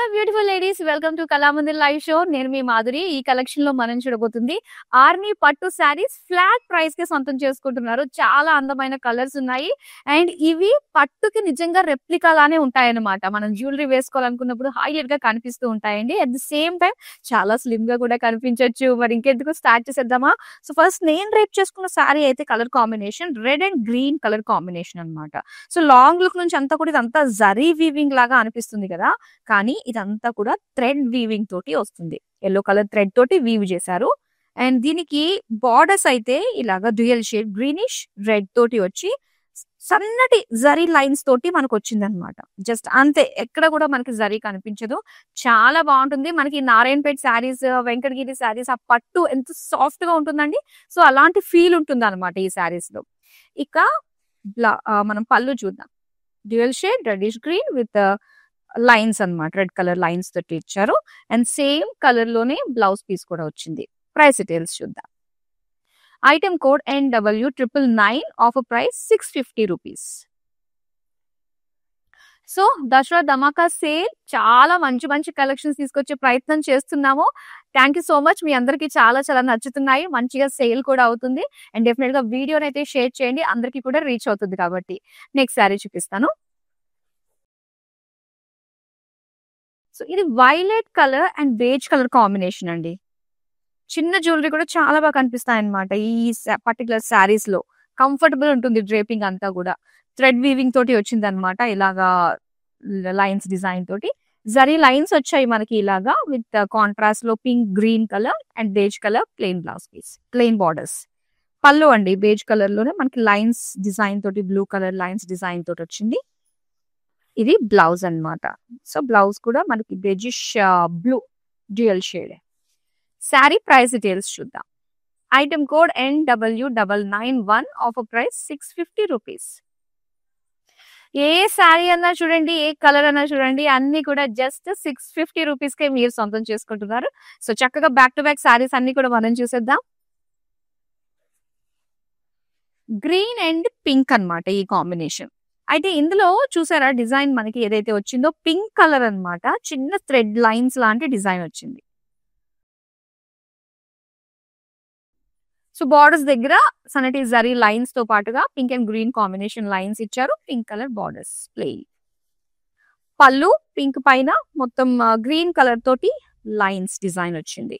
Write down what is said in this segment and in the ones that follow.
Hello beautiful ladies, welcome to Kalamandir live show. నేను మీ మాధురి. ఈ collection లో మనం చూడబోతుంది ఆర్మీ పట్టు శారీస్ ఫ్లాట్ ప్రైస్ కి సొంతం చేసుకుంటున్నారు. చాలా అందమైన కలర్స్ ఉన్నాయి అండ్ ఇవి పట్టుకి నిజంగా రెప్లికా లానే ఉంటాయన్నమాట. మనం జ్యువెలరీ వేసుకోవాలనుకున్నప్పుడు హైలైట్ గా కనిపిస్తూ ఉంటాయండి. అట్ ది సేమ్ టైం చాలా స్లిమ్ గా కూడా కనిపించవచ్చు. మరి ఇంకెందుకు స్టార్ట్ చేసేద్దామా? సో ఫస్ట్ నేను రేప్ చేసుకున్న శారీ అయితే colour combination red and green colour combination అన్నమాట. సో లాంగ్ లుక్ నుంచి అంతా కూడా ఇదంతా జరీ వీవింగ్ లాగా అనిపిస్తుంది కదా, కానీ ఇదంతా కూడా థ్రెడ్ వీవింగ్ తోటి వస్తుంది. ఎల్లో కలర్ థ్రెడ్ తోటి వీవ్ చేశారు. అండ్ దీనికి బార్డర్స్ అయితే ఇలాగా డ్యూయల్ షేడ్ గ్రీనిష్ రెడ్ తోటి వచ్చి సన్నటి జరీ లైన్స్ తోటి మనకు వచ్చింది అనమాట. జస్ట్ అంతే, ఎక్కడ కూడా మనకి జరీ కనిపించదు. చాలా బాగుంటుంది. మనకి నారాయణపేట శారీస్, వెంకటగిరి శారీస్ ఆ పట్టు ఎంత సాఫ్ట్ గా ఉంటుందండి. సో అలాంటి ఫీల్ ఉంటుంది అనమాట ఈ శారీస్ లో. ఇక మనం పళ్ళు చూద్దాం. Dual shade reddish green with lines అన్నమాట. రెడ్ కలర్ లైన్స్ తోటి ఇచ్చారు. అండ్ సేమ్ కలర్ లోనే బ్లౌజ్ పీస్ కూడా వచ్చింది. ప్రైస్ డీటెయిల్స్ చూద్దాం. Item code NW999, offer price 650 rupees. So Dasara Dhamaka sale, చాలా మంచి మంచి కలెక్షన్స్ తీసుకొచ్చే ప్రయత్నం చేస్తున్నాము. Thank you so much. మీ అందరికి చాలా చాలా నచ్చుతున్నాయి. మంచిగా సేల్ కూడా అవుతుంది. అండ్ డెఫినెట్ గా వీడియోని అయితే షేర్ చేయండి, అందరికి కూడా రీచ్ అవుతుంది కాబట్టి. నెక్స్ట్ శారీ చూపిస్తాను. సో ఇది violet colour and beige colour combination అండి. చిన్న జ్యువెలరీ కూడా చాలా బాగా కనిపిస్తాయి అనమాట ఈ పర్టికులర్ శారీస్ లో. కంఫర్టబుల్ ఉంటుంది డ్రేపింగ్ అంతా కూడా. థ్రెడ్ వీవింగ్ తోటి వచ్చింది అనమాట. ఇలాగా లైన్స్ డిజైన్ తోటి జరీ లైన్స్ వచ్చాయి మనకి ఇలాగా విత్ కాంట్రాస్ట్ లో pink green colour and beige colour plain blouse piece, plain borders. పళ్ళు అండి బేజ్ కలర్ లోనే మనకి లైన్స్ డిజైన్ తోటి, బ్లూ కలర్ లైన్స్ డిజైన్ తోటి వచ్చింది. ఇది బ్లౌజ్ అన్నమాట. సో బ్లౌజ్ కూడా మనకి beigish blue dual shade. Sari price details చూద్దాం. Item code NW991, offer price 650 rupees. ఏ శారీ అన్నా చూడండి, ఏ కలర్ అన్నా చూడండి, అన్ని కూడా జస్ట్ 650 రూపీస్ కే మీరు సొంతం చేసుకుంటున్నారు. సో చక్కగా బ్యాక్ టు బ్యాక్ శారీస్ అన్ని కూడా మనం చూసేద్దాం. గ్రీన్ అండ్ పింక్ అన్నమాట ఈ కాంబినేషన్. అయితే ఇందులో చూసారా డిజైన్ మనకి ఏదైతే వచ్చిందో పింక్ కలర్ అన్నమాట. చిన్న థ్రెడ్ లైన్స్ లాంటి డిజైన్ వచ్చింది. సో బార్డర్స్ దగ్గర సన్నటి జరీ లైన్స్ తో పాటుగా pink and green combination lines ఇచ్చారు. Pink colour borders plain. పళ్ళు పింక్ పైన మొత్తం గ్రీన్ కలర్ తోటి లైన్స్ డిజైన్ వచ్చింది.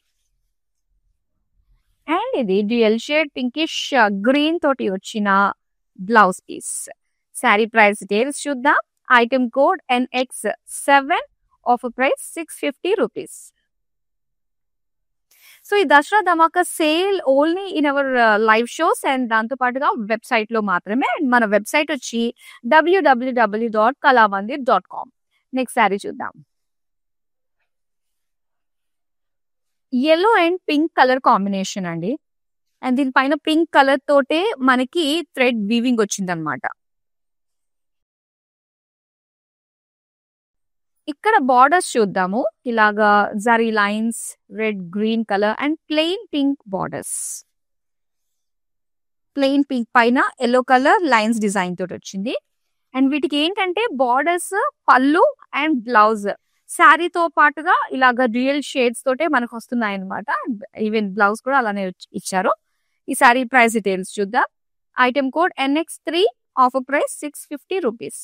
అండ్ ఇది డ్యూయల్ షేడ్ పింకిష్ గ్రీన్ తోటి వచ్చిన blouse piece. Sari price details చూద్దాం. Item code NX7, offer price 650 rupees. So ఈ Dasara Dhamaka sale only in our live shows and దాంతో పాటుగా వెబ్సైట్ లో మాత్రమే. అండ్ మన వెబ్సైట్ వచ్చి www.kalamandir.com. నెక్స్ట్ శారీ చూద్దాం. Yellow and pink colour combination అండి. అండ్ దీనిపైన పింక్ కలర్ తోటే మనకి థ్రెడ్ వీవింగ్ వచ్చింది అనమాట. ఇక్కడ బార్డర్స్ చూద్దాము. ఇలాగా zari lines, red green colour and plain pink borders. Plain pink పైన ఎల్లో కలర్ లైన్స్ డిజైన్ తోటి వచ్చింది. అండ్ వీటికి ఏంటంటే బార్డర్స్, పళ్ళు అండ్ బ్లౌజ్ శారీతో పాటుగా ఇలాగ డ్యూయల్ షేడ్స్ తోటే మనకు వస్తున్నాయి అనమాట. ఈవెన్ బ్లౌజ్ కూడా అలానే ఇచ్చారు. ఈ శారీ ప్రైస్ డీటెయిల్స్ చూద్దాం. Item code NX3, offer price 650 rupees.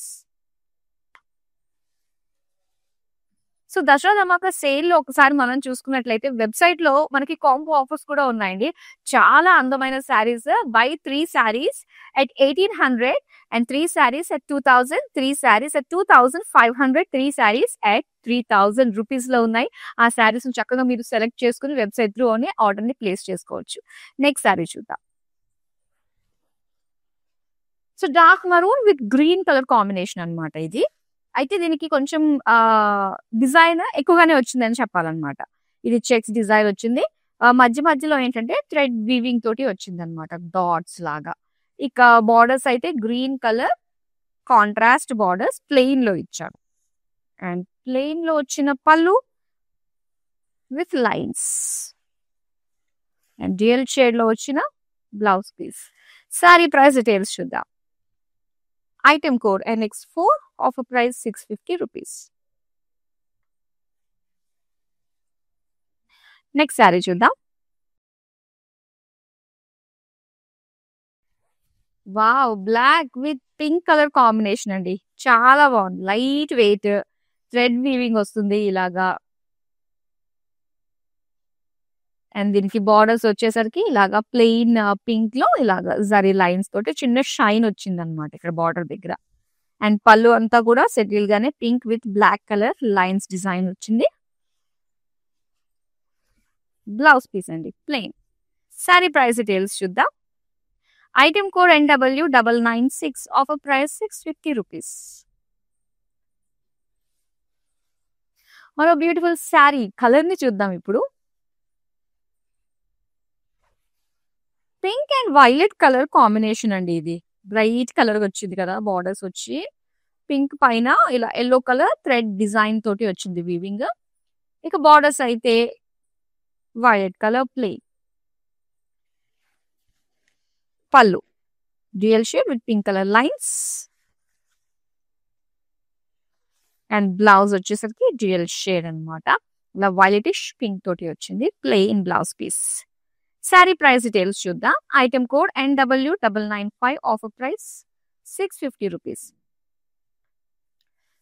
So Dasara Dhamaka sale లో ఒకసారి మనం చూసుకున్నట్లయితే వెబ్సైట్ లో మనకి కాంబో ఆఫర్స్ కూడా ఉన్నాయండి. చాలా అందమైన saris. By 3 saris at 1800 and 3 saris at 2000, 3 saris at 2500, 3 saris at 3000 rupees లో ఉన్నాయి. ఆ శారీస్ చక్కగా మీరు సెలెక్ట్ చేసుకుని వెబ్సైట్ త్రూ అని ఆర్డర్ ని ప్లేస్ చేసుకోవచ్చు. నెక్స్ట్ శారీ చూద్దాం. So dark maroon with green colour combination అన్నమాట ఇది. అయితే దీనికి కొంచెం డిజైన్ ఎక్కువగానే వచ్చిందని చెప్పాలన్నమాట. ఇది చెక్స్ డిజైన్ వచ్చింది. మధ్య మధ్యలో ఏంటంటే థ్రెడ్ వీవింగ్ తోటి వచ్చింది అనమాట, డాట్స్ లాగా. ఇక బార్డర్స్ అయితే green colour contrast borders plain లో ఇచ్చారు. అండ్ ప్లెయిన్ లో వచ్చిన పళ్ళు with lines and dual shade లో వచ్చిన blouse piece. Sari price details చూద్దాం. Item code NX4, offer price 650 rupees. Next sari చూద్దాం. Wow! Black with pink colour combination అండి. చాలా బాగుంది. లైట్ వెయిట్ థ్రెడ్ వీవింగ్ వస్తుంది ఇలాగా. అండ్ దీనికి బార్డర్స్ వచ్చేసరికి ఇలాగా ప్లెయిన్ పింక్ లో ఇలాగ జరీ లైన్స్ తోటి చిన్న షైన్ వచ్చిందనమాట ఇక్కడ బార్డర్ దగ్గర. అండ్ పళ్ళు అంతా కూడా సెటిల్ గానే pink with black colour lines design వచ్చింది. బ్లౌజ్ పీస్ అండి ప్లెయిన్. సారీ ప్రైస్ డీటెయిల్స్ చూద్దాం. Item code NW996, offer price 650 rupees. మరో బ్యూటిఫుల్ శారీ కలర్ ని చూద్దాం ఇప్పుడు. Pink and violet colour combination అండి ఇది. బ్రైట్ కలర్ వచ్చింది కదా, బార్డర్స్ వచ్చి పింక్ పైన ఇలా ఎల్లో కలర్ థ్రెడ్ డిజైన్ తోటి వచ్చింది వీవింగ్. ఇక బార్డర్స్ అయితే వైలెట్ కలర్ ప్లెయిన్. పళ్ళు dual shade with pink colour lines. And blouse వచ్చేసరికి డ్యూయల్ షేడ్ అన్నమాట. ఇలా వైలెటిష్ పింక్ తోటి వచ్చింది plain blouse piece. Sari price details చూద్దాం. Item code NW995, offer price 650 rupees.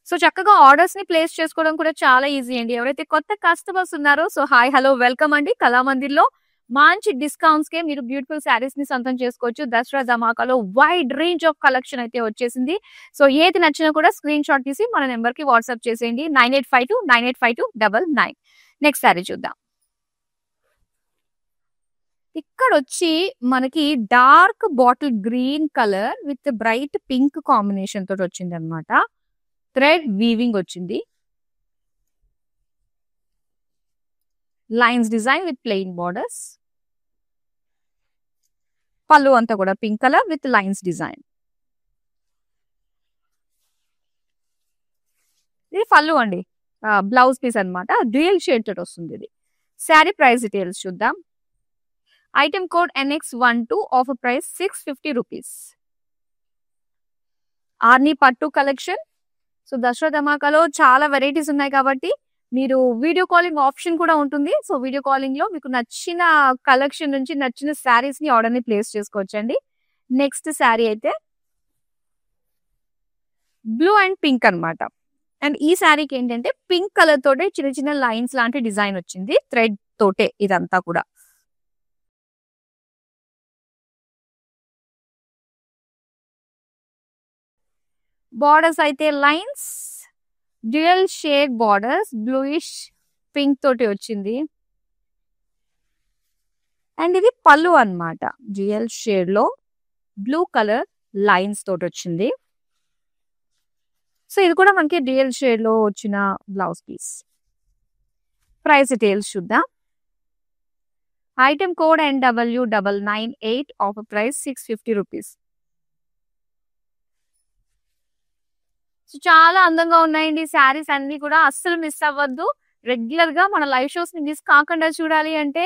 So చక్కగా ఆర్డర్స్ ని ప్లేస్ చేసుకోవడం కూడా చాలా ఈజీ అండి. ఎవరైతే కొత్త కస్టమర్స్ ఉన్నారో సో హాయ్ హలో వెల్కమ్ అండి. కళామందిర్లో మంచి డిస్కౌంట్స్ కే మీరు బ్యూటిఫుల్ శారీస్ ని సొంతం చేసుకోవచ్చు. దసరా ధమాకాలో వైడ్ రేంజ్ ఆఫ్ కలెక్షన్ అయితే వచ్చేసింది. సో ఏది నచ్చినా కూడా స్క్రీన్ షాట్ తీసి మన నెంబర్ కి వాట్సాప్ చేసేయండి 9852985299. నెక్స్ట్ శారీ చూద్దాం. ఇక్కడ వచ్చి మనకి dark bottle green colour with bright pink combination తోటి వచ్చింది అనమాట. థ్రెడ్ వీవింగ్ వచ్చింది. Lines design with plain borders. పళ్ళు అంతా కూడా pink colour with lines design. ఇది పళ్ళు అండి. బ్లౌజ్ పీస్ అన్నమాట. డ్యూయల్ షేడ్ తోటి వస్తుంది ఇది. శారీ ప్రైస్ డీటెయిల్స్ చూద్దాం. Item code NX12, offer price 650 rupees. Arni పట్టు కలెక్షన్. సో దసరా ధమాకాలో చాలా వెరైటీస్ ఉన్నాయి కాబట్టి మీరు వీడియో కాలింగ్ ఆప్షన్ కూడా ఉంటుంది. సో వీడియో కాలింగ్ లో మీకు నచ్చిన కలెక్షన్ నుంచి నచ్చిన శారీస్ ని ఆర్డర్ ని ప్లేస్ చేసుకోవచ్చండి. నెక్స్ట్ శారీ అయితే బ్లూ అండ్ పింక్ అన్నమాట. అండ్ ఈ శారీకి ఏంటంటే పింక్ కలర్ తోటే చిన్న చిన్న లైన్స్ లాంటి డిజైన్ వచ్చింది. థ్రెడ్ తోటే ఇదంతా కూడా. బార్డర్స్ అయితే lines dual shade borders bluish pink తోటి వచ్చింది. అండ్ ఇది పళ్ళు అన్నమాట. డ్యూయల్ షేడ్ లో బ్లూ కలర్ లైన్స్ తోటి వచ్చింది. సో ఇది కూడా మనకి డ్యూయల్ షేడ్ లో వచ్చిన బ్లౌజ్ పీస్. ప్రైస్ డీటెయిల్స్ చూద్దాం. Item code NW998, offer price 650 rupees. So చాలా అందంగా ఉన్నాయండి శారీస్ అన్ని కూడా. అస్సలు మిస్ అవ్వద్దు. రెగ్యులర్ గా మన లైవ్ షోస్ ని మిస్ కాకుండా చూడాలి అంటే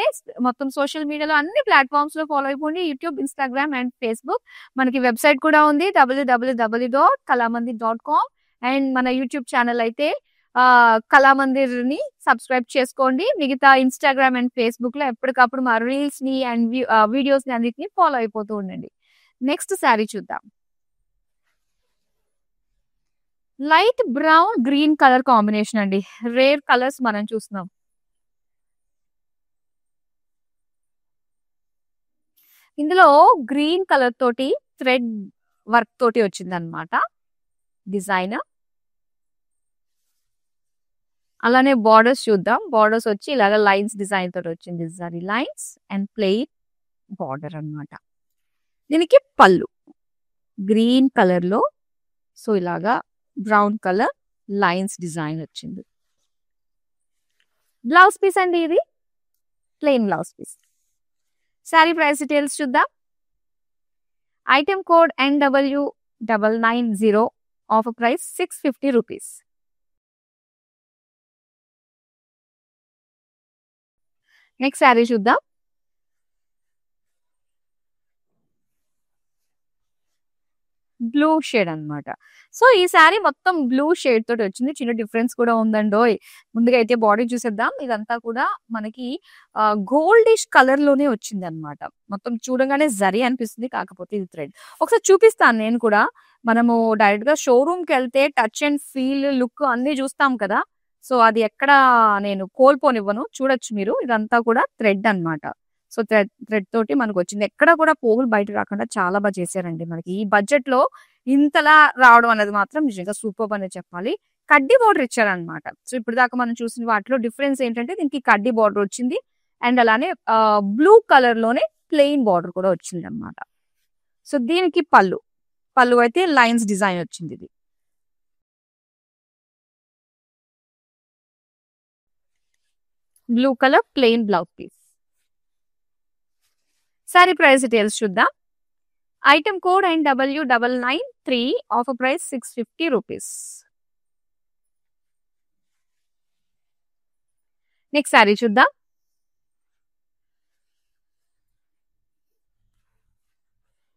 మొత్తం సోషల్ మీడియాలో అన్ని ప్లాట్ఫామ్స్ లో ఫాలో అయిపోండి. YouTube, Instagram and Facebook. మనకి వెబ్సైట్ కూడా ఉంది www.kalamandir.com. అండ్ మన యూట్యూబ్ ఛానల్ అయితే కళామందిర్ ని సబ్స్క్రైబ్ చేసుకోండి. మిగతా ఇన్స్టాగ్రామ్ అండ్ ఫేస్బుక్ లో ఎప్పటికప్పుడు మా రీల్స్ ని అండ్ వీడియోస్ ని అన్నిటిని ఫాలో అయిపోతూ ఉండండి. నెక్స్ట్ శారీ చూద్దాం. Light brown green colour combination అండి. రేర్ కలర్స్ మనం చూస్తున్నాం. ఇందులో గ్రీన్ కలర్ తోటి థ్రెడ్ వర్క్ తోటి వచ్చింది అనమాట డిజైన్. అలానే బార్డర్స్ చూద్దాం. బార్డర్స్ వచ్చి ఇలాగ లైన్స్ డిజైన్ తోటి వచ్చింది. Zari lines and plain border అన్నమాట. దీనికి పళ్ళు గ్రీన్ కలర్ లో సో ఇలాగా బ్రౌన్ కలర్ లైన్స్ డిజైన్ వచ్చింది. బ్లౌజ్ పీస్ అండి ఇది plain blouse piece. Sari price details చూద్దాం. Item code NW990, offer price 650 rupees. Next sari చూద్దాం. బ్లూ షేడ్ అన్నమాట. సో, ఈ శారీ మొత్తం బ్లూ షేడ్ తోటి వచ్చింది. చిన్న డిఫరెన్స్ కూడా ఉందండోయ్! ముందుగా అయితే బాడీ చూసేద్దాం. ఇదంతా కూడా మనకి గోల్డిష్ కలర్‌లోనే వచ్చిందన్నమాట. మొత్తం చూడంగానే జరీ అనిపిస్తుంది. కాకపోతే ఇది థ్రెడ్. ఒకసారి చూపిస్తాను నేను కూడా. మనము డైరెక్ట్‌గా షోరూమ్‌కెళ్తే టచ్ అండ్ ఫీల్, లుక్ అన్నీ చూస్తాం కదా! సో, అది ఎక్కడ నేను కోల్పోనివ్వను. చూడొచ్చు మీరు. ఇదంతా కూడా థ్రెడ్ అన్నమాట. సో, థ్రెడ్ తోటి మనకొచ్చింది. ఎక్కడ కూడా పోగులు బయటకి రాకుండా చాలా చేశారండి మనకి. ఈ బడ్జెట్‌లో ఇంతలా రావడం అనేది మాత్రం నిజంగా సూపర్బ్ అనే చెప్పాలి. కడ్డీ బోర్డర్ ఇచ్చారన్నమాట. సో, ఇప్పటిదాకా మనం చూసిన వాటిలో డిఫరెన్స్ ఏంటంటే దీనికి కడ్డీ బోర్డర్ వచ్చింది. అండ్ అలానే బ్లూ కలర్‌లోనే ప్లెయిన్ బోర్డర్ కూడా వచ్చిందన్నమాట. సో, దీనికి పళ్ళు. పళ్ళు అయితే లైన్స్ డిజైన్ వచ్చిందిది. Blue colour plain blouse piece. Sari price details చూద్దాం. Item code NW993, offer price 650 rupees. Next sari చూద్దాం.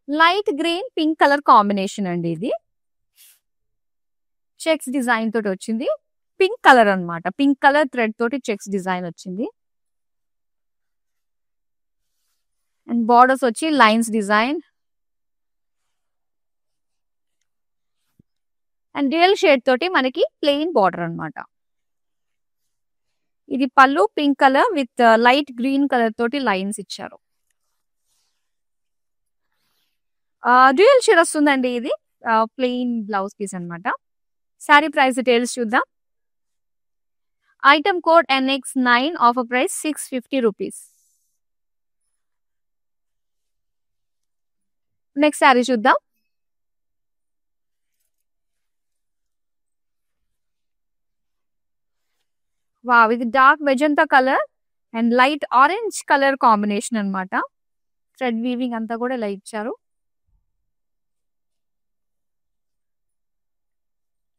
Light green pink colour combination అండి ఇది. చెక్స్ డిజైన్ తోటి వచ్చింది. పింక్ కలర్ అన్నమాట. పింక్ కలర్ థ్రెడ్ తోటి చెక్స్ డిజైన్ వచ్చింది. అండ్ బార్డర్స్ వచ్చి lines design. And real shade తోటి మనకి ప్లెయిన్ బార్డర్ అన్నమాట. ఇది పళ్ళు pink colour with light green colour తోటి లైన్స్ ఇచ్చారు. డ్యూయల్ షేడ్ వస్తుందండి ఇది. ప్లెయిన్ బ్లౌజ్ పీస్ అన్నమాట. సారీ ప్రైస్ డీటెయిల్స్ చూద్దాం. Item code NX9, offer price 650 rupees. Next sari చూద్దాం. వావ్! ఇది dark magenta colour and light orange colour combination అన్నమాట. థ్రెడ్ వీవింగ్ అంతా కూడా ఇలా ఇచ్చారు.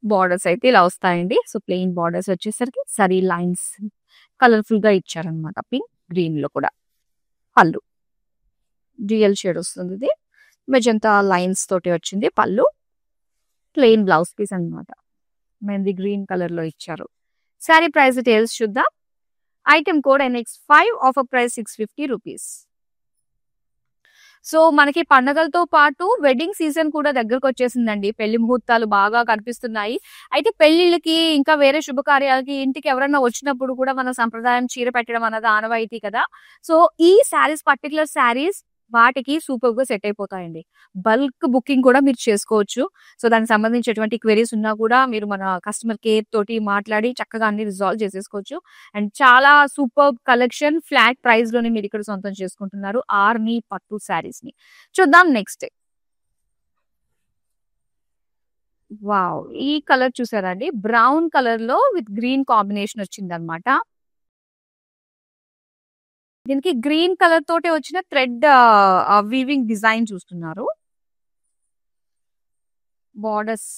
బార్డర్స్ అయితే ఇలా వస్తాయండి. సో, ప్లెయిన్ బార్డర్స్ వచ్చేసరికి సరీ లైన్స్ కలర్‌ఫుల్ గా ఇచ్చారన్నమాట. పింక్, గ్రీన్ లో కూడా. పళ్ళు. డ్యూయల్ షేడ్ వస్తుంది ఇది. మెజంతా లైన్స్ తోటి వచ్చింది పళ్ళు. ప్లెయిన్ బ్లౌజ్ పీస్ అన్నమాట. మెహందీ గ్రీన్ కలర్ లో ఇచ్చారు. సారీ ప్రైస్ డీటెయిల్స్ చూద్దాం. Item code NX5, offer price 650 rupees. So, మనకి పండగలతో పాటు వెడ్డింగ్ సీజన్ కూడా దగ్గరకొచ్చేసిందండి. పెళ్లి ముహూర్తాలు బాగా కనిపిస్తున్నాయి. అయితే పెళ్ళిళ్ళకి, ఇంకా వేరే శుభకార్యాలకి ఇంటికి ఎవరైనా వచ్చినప్పుడు కూడా మన సంప్రదాయం చీర పెట్టడం అన్నది ఆనవాయితీ కదా! సో, ఈ పర్టిక్యులర్ శారీస్ వాటికి సూపర్‌గా సెట్ అయిపోతాయండి. బల్క్ బుకింగ్ కూడా మీరు చేసుకోవచ్చు. సో, దానికి సంబంధించినటువంటి క్వెరీస్ ఉన్నా కూడా మీరు మన కస్టమర్ కేర్ తోటి మాట్లాడి చక్కగా అన్ని రిజాల్వ్ చేసేసుకోవచ్చు. అండ్ చాలా సూపర్బ్ కలెక్షన్ ఫ్లాట్ ప్రైస్ లోనే మీరు ఇక్కడ సొంతం చేసుకుంటున్నారు. ఆర్ని పట్టు శారీస్‌ని. చూద్దాం నెక్స్ట్. వావ్! ఈ కలర్ చూసారా అండి? బ్రౌన్ కలర్‌లో విత్ గ్రీన్ కాంబినేషన్ వచ్చిందన్నమాట. దీనికి గ్రీన్ కలర్ తోటే వచ్చిన థ్రెడ్ వీవింగ్ డిజైన్ చూస్తున్నారు. బార్డర్స్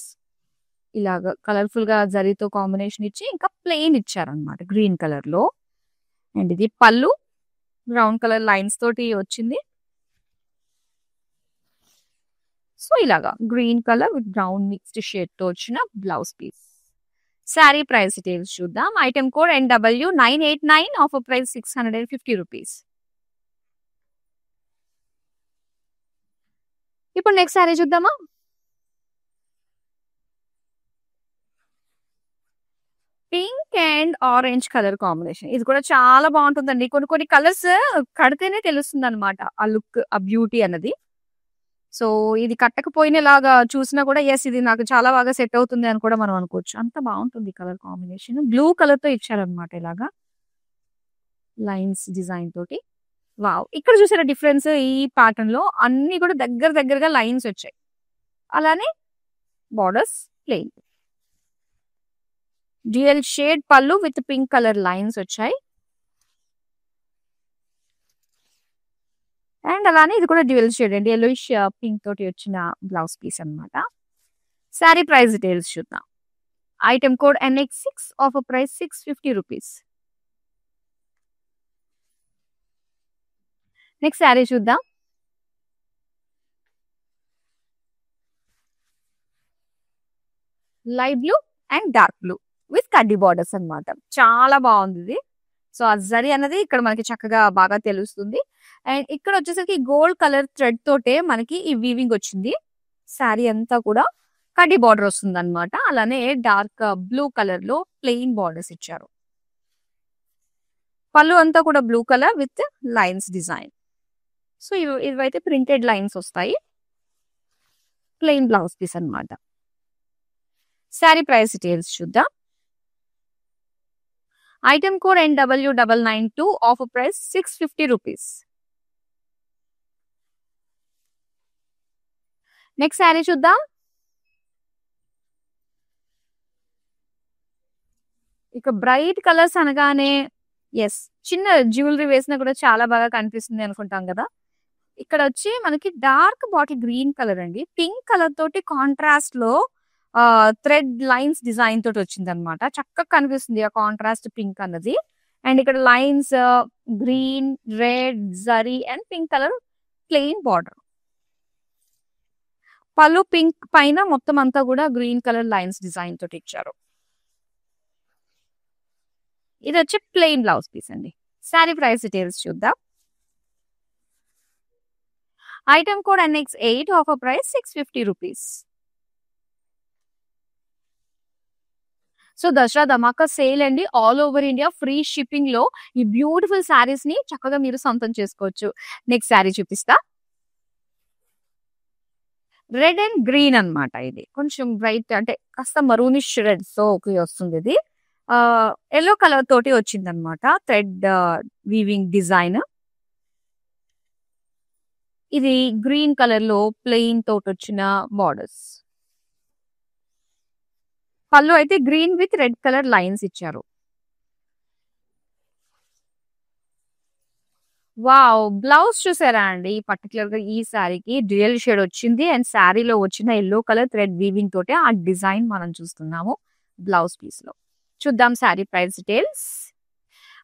ఇలాగ కలర్‌ఫుల్ గా జరీతో కాంబినేషన్ ఇచ్చి ఇంకా ప్లెయిన్ ఇచ్చారన్నమాట గ్రీన్ కలర్ లో. అండ్ ఇది పళ్ళు బ్రౌన్ కలర్ లైన్స్ తోటి వచ్చింది. సో, ఇలాగా green colour with brown mixed shade తో వచ్చిన blouse piece. Sari price details చూద్దాం. Item code NW989, offer price 650 rupees. ఇప్పుడు నెక్స్ట్ సారీ చూద్దామా? Pink and orange colour combination. ఇది కూడా చాలా బాగుంటుందండి. కొన్ని కొన్ని కలర్స్ కడితేనే తెలుస్తుందన్నమాట. ఆ లుక్, ఆ బ్యూటీ అన్నది. సో, ఇది కట్టకపోయినలాగా చూసినా కూడా యెస్ ఇది నాకు చాలా బాగా సెట్ అవుతుంది అని కూడా మనం అనుకోవచ్చు. అంత బాగుంటుంది కలర్ కాంబినేషన్. బ్లూ కలర్‌తో ఇచ్చారన్నమాట ఇలాగా. లైన్స్ డిజైన్ తోటి. వావ్! ఇక్కడ చూసారా డిఫరెన్స్ ఈ ప్యాటర్న్‌లో అన్నీ కూడా దగ్గరగా లైన్స్ వచ్చాయి. అలానే బార్డర్స్ ప్లెయిన్. డ్యూయల్ షేడ్ పళ్ళు విత్ పింక్ కలర్ లైన్స్ వచ్చాయి. అండ్ అలానే ఇది కూడా డ్యూయల్ షేడ్ అండి. యెల్లోయిష్ పింక్ తోటి వచ్చిన బ్లౌజ్ పీస్ అన్నమాట. సారీ ప్రైస్ డీటెయిల్స్ చూద్దాం. Item code NX6, offer price 650 rupees. Next sari చూద్దాం. Light blue and dark blue with కడ్డీ బార్డర్స్ అన్నమాట. చాలా బాగుంది ఇది. సో ఆ జరీ అన్నది ఇక్కడ మనకి చక్కగా బాగా తెలుస్తుంది. అండ్ ఇక్కడ వచ్చేసరికి గోల్డ్ కలర్ థ్రెడ్ తోటే మనకి ఈ వీవింగ్ వచ్చింది. శారీ అంతా కూడా కడ్డీ బార్డర్ వస్తుంది అనమాట. అలానే డార్క్ బ్లూ కలర్ లో ప్లెయిన్ బార్డర్స్ ఇచ్చారు. పళ్ళు అంతా కూడా blue colour with lines design. So ఇవైతే ప్రింటెడ్ లైన్స్ వస్తాయి. ప్లెయిన్ బ్లౌజ్ పీస్ అన్నమాట. శారీ ప్రైస్ డీటెయిల్స్ చూద్దాం. Item code NW992, offer price 650 rupees. Next sari చూద్దాం. ఇక బ్రైట్ కలర్స్ అనగానే ఎస్, చిన్న జ్యువెలరీ వేసినా కూడా చాలా బాగా కనిపిస్తుంది అనుకుంటాం కదా. ఇక్కడ వచ్చి మనకి డార్క్ బాటిల్ గ్రీన్ కలర్ అండి, పింక్ కలర్ తోటి కాంట్రాస్ట్ లో థ్రెడ్ లైన్స్ డిజైన్ తోటి వచ్చింది అనమాట. చక్కగా కనిపిస్తుంది ఆ కాంట్రాస్ట్ పింక్ అన్నది. అండ్ ఇక్కడ lines green, red, zari and pink colour plain border. పళ్ళు పింక్ పైన మొత్తం అంతా కూడా గ్రీన్ కలర్ లైన్స్ డిజైన్ తోటి ఇచ్చారు. ఇది వచ్చి ప్లెయిన్ బ్లౌజ్ పీస్ అండి. శారీ ప్రైస్ డీటెయిల్స్ చూద్దాం. Item code NX8, offer price 650 rupees. So Dasara Dhamaka sale అండి. All over India free shipping లో ఈ బ్యూటిఫుల్ శారీస్ ని చక్కగా మీరు సొంతం చేసుకోవచ్చు. నెక్స్ట్ శారీ చూపిస్తా. రెడ్ అండ్ గ్రీన్ అన్నమాట. ఇది కొంచెం బ్రైట్ అంటే కాస్త మరూనిష్ రెడ్ సో వస్తుంది. ఇది ఎల్లో కలర్ తోటి వచ్చింది అనమాట. Thread weaving design. ఇది గ్రీన్ కలర్ లో ప్లెయిన్ తోటి వచ్చిన బార్డర్స్. పళ్ళు అయితే green with red colour lines ఇచ్చారు. వావ్, బ్లౌజ్ చూసారా అండి. పర్టికులర్ గా ఈ శారీకి డ్యూయల్ షేడ్ వచ్చింది అండ్ శారీలో వచ్చిన ఎల్లో కలర్ థ్రెడ్ వీవింగ్ తోటే ఆ డిజైన్ మనం చూస్తున్నాము బ్లౌజ్ పీస్ లో. చూద్దాం sari price details.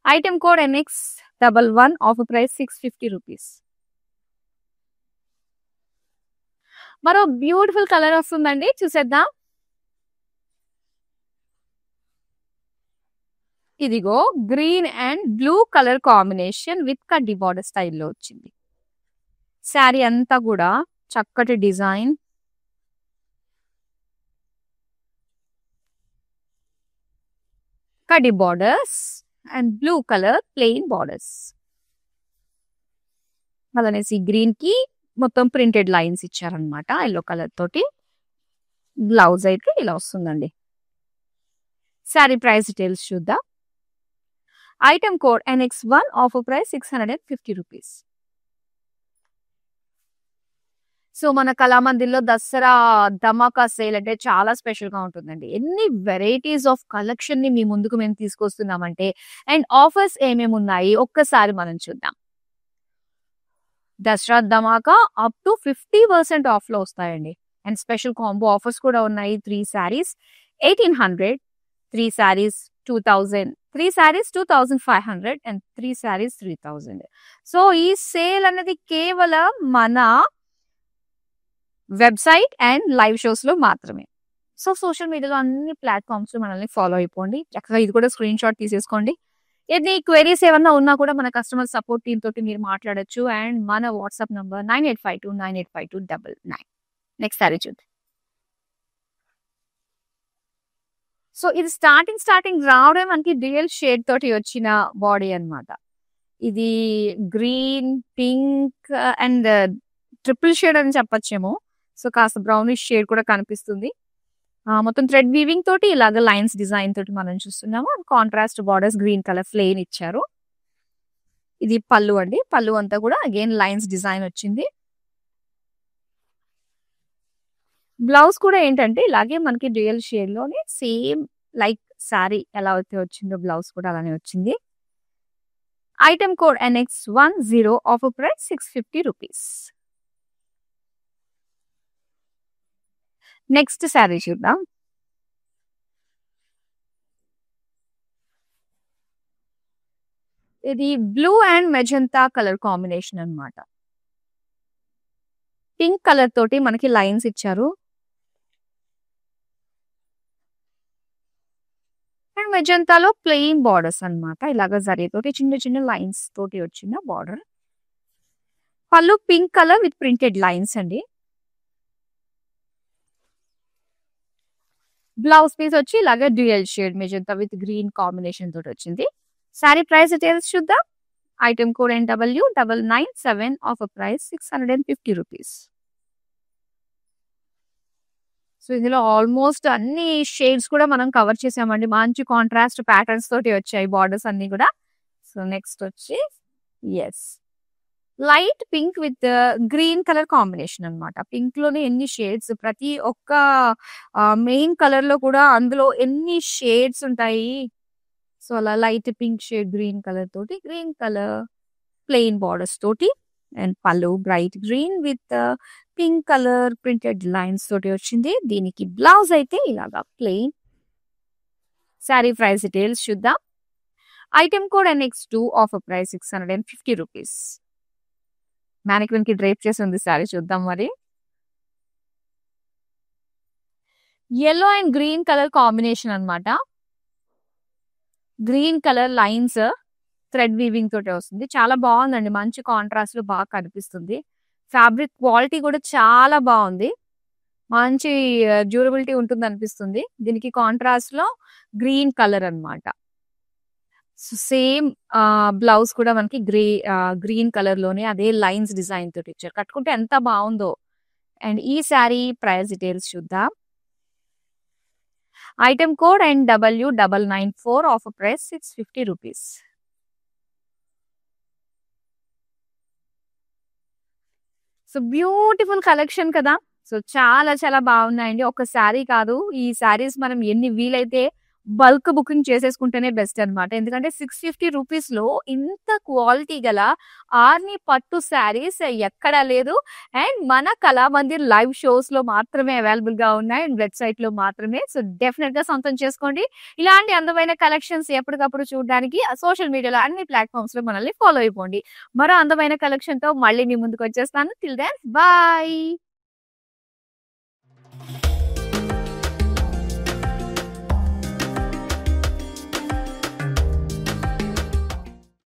Item code NX11, offer price 650 rupees. మరో బ్యూటిఫుల్ కలర్ వస్తుందండి, చూసేద్దాం. ఇదిగో green and blue colour combination with కడ్డీ బార్డర్ స్టైల్లో వచ్చింది. శారీ అంతా కూడా చక్కటి డిజైన్. కడ్డీ borders and blue colour plain borders. అలానేసి గ్రీన్ కి మొత్తం ప్రింటెడ్ లైన్స్ ఇచ్చారనమాట ఎల్లో కలర్ తోటి. బ్లౌజ్ అయితే ఇలా వస్తుందండి. శారీ ప్రైస్ డీటెయిల్స్ చూద్దాం. Item code NX1, offer price 650 rupees. So మన కళామందిర్లో దసరా ధమాకా సేల్ అంటే చాలా స్పెషల్ గా ఉంటుందండి. ఎన్ని వెరైటీస్ ఆఫ్ కలెక్షన్ ని మీ ముందుకు మేము తీసుకొస్తున్నామంటే, అండ్ ఆఫర్స్ ఏమేమి ఉన్నాయి ఒక్కసారి మనం చూద్దాం. దసరా ధమాకా అప్ టు 50% ఆఫ్ లో వస్తాయండి. అండ్ స్పెషల్ కాంబో ఆఫర్స్ కూడా ఉన్నాయి. 3 శారీస్ 1800, 3 శారీస్ 2000, 3 శారీస్ 2500 అండ్ 3 శారీస్ 3000. సో ఈ సేల్ అనేది కేవలం మన వెబ్సైట్ అండ్ లైవ్ షోస్ లో మాత్రమే. సో సోషల్ మీడియాలో అన్ని ప్లాట్ఫామ్స్ లో మనల్ని ఫాలో అయిపోండి. చక్కగా ఇది కూడా స్క్రీన్ షాట్ తీసేసుకోండి. ఎన్ని క్వెరీస్ ఏమన్నా ఉన్నా కూడా మన కస్టమర్ సపోర్ట్ టీమ్ తోటి మీరు మాట్లాడొచ్చు. అండ్ మన వాట్సాప్ నంబర్ 9852985299. నెక్స్ట్ సారీ చూద్దాం. సో ఇది స్టార్టింగ్ రావడం మనకి డ్యూయల్ షేడ్ తోటి వచ్చిన బాడీ అన్నమాట. ఇది green, pink and triple shade అని చెప్పొచ్చేమో. సో కాస్త బ్రౌనిష్ షేడ్ కూడా కనిపిస్తుంది. మొత్తం థ్రెడ్ వీవింగ్ తోటి ఇలాగ లైన్స్ డిజైన్ తోటి మనం చూస్తున్నాము. Contrast borders green colour plain ఇచ్చారు. ఇది పళ్ళు అండి. పళ్ళు అంతా కూడా అగైన్ లైన్స్ డిజైన్ వచ్చింది. బ్లౌజ్ కూడా ఏంటంటే ఇలాగే మనకి డ్యూయల్ షేడ్ లోనే సేమ్ లైక్ సారీ ఎలా అయితే వచ్చిందో బ్లౌజ్ కూడా అలానే వచ్చింది. Item code NX10, offer price 650 rupees. Next sari చూద్దాం. ఇది blue and magenta colour combination అన్నమాట. పింక్ కలర్ తోటి మనకి లైన్స్ ఇచ్చారు. మెజంతాలో ప్లెయిన్ బార్డర్స్ అన్నమాట. ఇలాగ జరీతోటి చిన్న చిన్న లైన్స్ తోటి వచ్చిన బార్డర్. పళ్ళు pink colour with printed lines అండి. బ్లౌజ్ పీస్ వచ్చి ఇలాగ dual shade magenta with green combination తోటి వచ్చింది. సారీ ప్రైస్ డీటెయిల్స్ చూద్దాం. Item code NW997, offer price 650 rupees. So ఇందులో ఆల్మోస్ట్ అన్ని షేడ్స్ కూడా మనం కవర్ చేసామండి. మంచి కాంట్రాస్ట్ ప్యాటర్న్స్ తోటి వచ్చాయి బార్డర్స్ అన్ని కూడా. సో నెక్స్ట్ వచ్చి light pink with green colour combination అన్నమాట. పింక్ లోనే ఎన్ని షేడ్స్, ప్రతి ఒక్క మెయిన్ కలర్ లో కూడా అందులో ఎన్ని షేడ్స్ ఉంటాయి. సో అలా light pink shade green colour తోటి, గ్రీన్ కలర్ ప్లెయిన్ బార్డర్స్ తోటి, అండ్ పళ్ళు bright green with pink colour printed lines తోటి వచ్చింది. దీనికి బ్లౌజ్ అయితే ఇలాగా ప్లెయిన్. శారీ ప్రైస్ డీటెయిల్స్ చూద్దాం. Item code NX2, offer price 650 rupees. Mannequin కి డ్రేప్ చేసి ఉంది శారీ, చూద్దాం మరి. yellow and green colour combination అన్నమాట. Green colour lines thread weaving తోటి వస్తుంది. చాలా బాగుందండి, మంచి కాంట్రాస్ట్ లో బాగా కనిపిస్తుంది. ఫ్యాబ్రిక్ క్వాలిటీ కూడా చాలా బాగుంది, మంచి డ్యూరబిలిటీ ఉంటుంది అనిపిస్తుంది. దీనికి కాంట్రాస్ట్ లో గ్రీన్ కలర్ అన్నమాట. సేమ్ బ్లౌజ్ కూడా మనకి గ్రీన్ కలర్ లోనే అదే లైన్స్ డిజైన్ తోటి ఇచ్చారు. కట్టుకుంటే ఎంత బాగుందో. అండ్ ఈ శారీ ప్రైస్ డీటెయిల్స్ చూద్దాం. Item code NW994, offer price 650 rupees. So beautiful collection కదా. సో చాలా చాలా బాగున్నాయండి. ఒక శారీ కాదు, ఈ శారీస్ మనం ఎన్ని వీలైతే బల్క్ బుకింగ్ చేసేసుకుంటేనే బెస్ట్ అన్నమాట. ఎందుకంటే 650 రూపీస్ లో ఇంత క్వాలిటీ గల ఆర్ని పట్టు శారీస్ ఎక్కడా లేదు. అండ్ మన కళామందిర్ లైవ్ షోస్ లో మాత్రమే అవైలబుల్ గా ఉన్నాయి, అండ్ వెబ్సైట్ లో మాత్రమే. సో డెఫినెట్ గా సొంతం చేసుకోండి. ఇలాంటి అందమైన కలెక్షన్స్ ఎప్పటికప్పుడు చూడడానికి సోషల్ మీడియాలో అన్ని ప్లాట్ఫామ్స్ లో మనల్ని ఫాలో అయిపోండి. మరో అందమైన కలెక్షన్ తో మళ్ళీ మీ ముందుకు వచ్చేస్తాను. Till then bye.